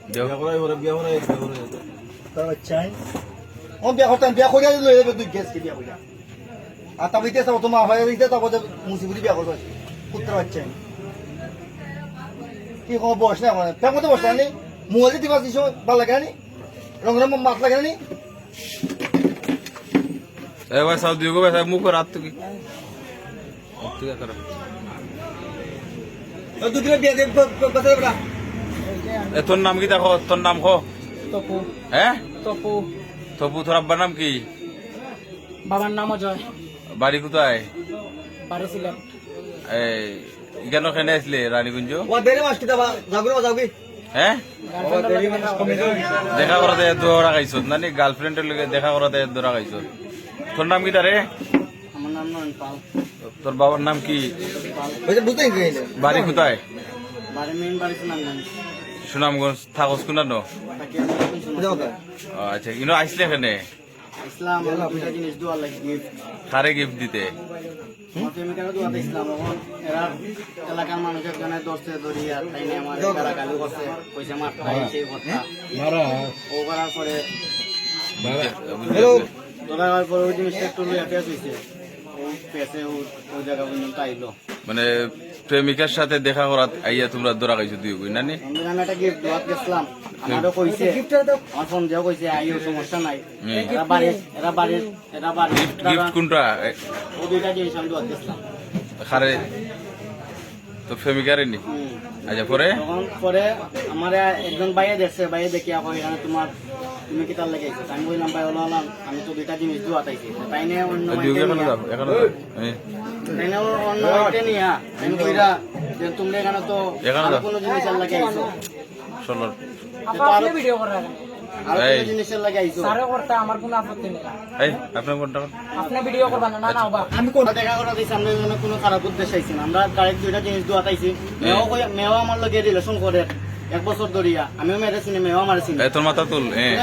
বিয়া করাই ওরে বিয়া করাই তার বাচ্চাই ও বিয়া করতাম বিয়া করিয়া লই যাবে তুই গ্যাস কি বিয়া করিয়া আর তা বইতে সব তোমার হয়ে দিতে তারপর মুসিবতি বিয়া করবে পুত্র বাচ্চাই কি কোনো বস না মানে প্রেম করতে বস না মোবাইল দিতে পারছিস ভালো লাগে না রঙ রঙ মাত লাগে না এ ভাই সাউথ দিও ভাই মুখ করে রাত কি তুই কর দুদিন বিয়া দে কথা বলা এ তোর নাম কি দেখো তোর নাম কো তপু হ্যাঁ তপু তপু তোর আব্বার নাম কি বাবার নাম অজয় বাড়ি কোথায় বাড়ি ছিলেন এই কেন কেন আসলে রানীগঞ্জ ও দেরে মাস কি দাবা যাবি হ্যাঁ দেখা করাতে দৌড়া খাইছো নানি গার্লফ্রেন্ডের লগে দেখা করাতে দৌড়া খাইছো তোর নাম কি তারে আমার নাম নয়ন পাল তোর বাবার নাম কি বুঝতে বুঝতে বাড়ি কোথায় বাড়ি মেইন বাড়ি সুনামগঞ্জ সুনামগঞ্জ থাকস কোনানো তাকে আমি শুনছি। আচ্ছা ইনো আইসলে এখানে ইসলাম হলো দুটা জিনিস দোয়া লাগে গিফট কারে গিফট দিতে আমার প্রেমিকারও দোয়াতে ইসলাম এখন এরা এলাকার মানুষের জন্য দোস্তে ধরিয়া তাই নিয়ে আমার গালা গালি করছে পয়সা মারতে সেই কথা ও করার পরে ধরার পরে ওই জিনিসটা একটু লইয়া পেঁচ হয়েছে ও পেঁচে ওই জায়গা পর্যন্ত আইলো মানে প্রেমিকার সাথে দেখা করাত আইয়া তোমরা দৌড়া খাইছো দুই কই নানি আমি একটা গিফট দোয়াত গেছিলাম আমারও কইছে আমার ফোন দিয়েও কইছে আইও সমস্যা নাই এরা বাড়ির গিফট কোনটা ও দুইটা জিনিস আমি দোয়াত গেছিলাম কারে তো প্রেমিকারে নি আচ্ছা পরে তখন পরে আমার একজন বাইরে দেখছে বাইরে দেখি এখন এখানে তুমি কি তার লেগেছো আমি বললাম ভাই হলো আমি তো দুইটা জিনিস দোয়াত আইছি তাই নিয়ে অন্য এখানে যাও এখানে যাও তাই নিয়ে অন্য মাইতে নিয়ে আমি কইরা যে তুমি এখানে তো এখানে আরো যাও। কোনো জিনিসের লাগে আইছো চলো আপনি ভিডিও করেন আর এই। কোনো জিনিসের লাগে আইছো সারে করতে আমার কোনো আপত্তি নেই এই আপনার কোনটা আপনি ভিডিও করবেন না না বা আমি কোন দেখা করা দিছি আমরা এখানে কোনো খারাপ উদ্দেশ্য আইছি না আমরা ডাইরেক্ট দুইটা জিনিস দোয়াত আইছি মেও আমার লগে রিলেশন করে 1 বছর ধরিয়া আমিও মেরে চিনি মেও আমার চিনি এই তোর মাথা তুল হ্যাঁ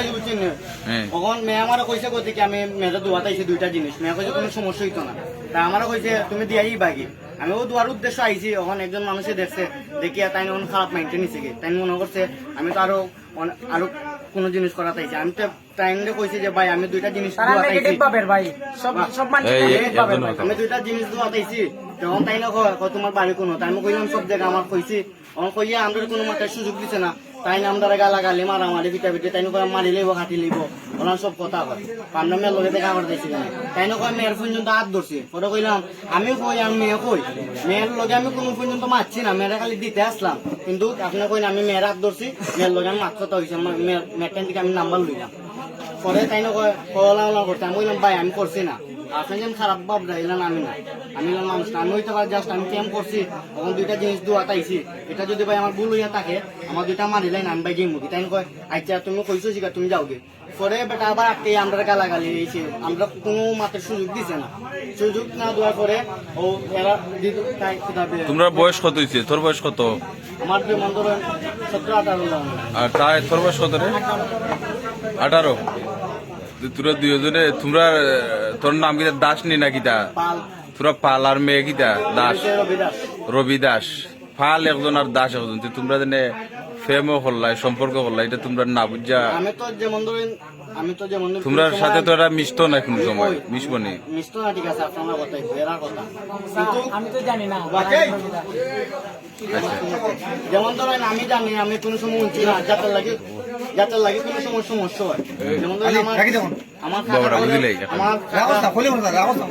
তখন মেয়ে আমার কইছে কইতে কি আমি মেয়েটা দোয়াত আইছি দুইটা জিনিস মেয়ে কইছে কোনো সমস্যা হইতো না তা আমারও কইছে তুমি দিয়াই বাকি আমিও দোয়ার উদ্দেশ্য আইছি এখন একজন মানুষে দেখছে দেখিয়া তাই এখন খারাপ মাইন্ডে নিছে কি তাই মনে করছে আমি তো আরো কোনো জিনিস করা চাইছি আমি তো টাইমে কইছি যে ভাই আমি দুইটা জিনিস তারা দোয়াত আইছি নেগেটিভ পাবের ভাই সব মানুষ এই, নেগেটিভ পাবের একজন ভাই কথা। আমি দুইটা জিনিস দোয়াত আইছি তখন তাই না কয় তোমার বাড়ি কোনো তাই আমি কইলাম সব জায়গা আমার কইছি আমার কইয়া আমাদের কোনো মাথায় সুযোগ দিছে না তাই না আমরা গালাগালি মারামারি পিটা পিটে তাই না কয় মারি লইব কাটি লইব ওনার সব কথা কয় আমরা মেয়ের লগে দেখা করতে দিছি না তাই না কয় মেয়ের পর্যন্ত হাত ধরছি পরে কইলাম আমি কই আমি মেয়ে কই মেয়ের লগে আমি কোনো পর্যন্ত মারছি না মেয়েরা খালি দিতে আসলাম কিন্তু আপনি কইন আমি মেয়ের হাত ধরছি মেয়ের লগে আমি মাত কথা হয়েছে মেয়ের থেকে আমি নাম্বার লইলাম পরে তাই না কয় কলা করতে আমি বললাম ভাই আমি করছি না আপনি যেন খারাপ ভাব রাইলেন আমি না আমি মানুষ না আমি হইতে পারি জাস্ট আমি কেম করছি তখন দুইটা জিনিস দোয়াত আইছি এটা যদি ভাই আমার ভুল হইয়া থাকে আমার দুইটা মারিলেন আমি ভাই গেম তাই কয় আচ্ছা তুমি কইছো শিখা তুমি যাওগে পরে বেটা আবার আটকে আমরা গালাগালি হয়েছে আমরা কোনো মাত্র সুযোগ দিছে না সুযোগ না দেওয়ার পরে ও এরা তাই তোমরা বয়স কত হইছে তোর বয়স কত আমার যেমন ধরেন 17-18 আর তাই তোর বয়স কত রে 18 তোরা দুজনে তোমরা তোর নাম কিটা দাস নি না কিটা পাল তোরা পাল আর মেয়ে কিটা দাস রবিদাস রবি দাস ফাল একজন আর দাস একজন তো তোমরা জানে ফেমও করলাই সম্পর্ক করলাই এটা তোমরা না বুঝা আমি তো যেমন ধরেন তোমরা সাথে তো এরা মিশতো না কোনো সময় মিশবো নি মিষ্টি না ঠিক আছে আপনার কথাই এরা কথা কিন্তু আমি তো জানি না বাকি যেমন ধরেন আমি জানি আমি কোনো সময় উঠছি না যাতে লাগে কোনো সময় সমস্যা হয় যেমন ধরেন আমার বাবারা বুঝলেই আমার রাখো না খোলে রাখো না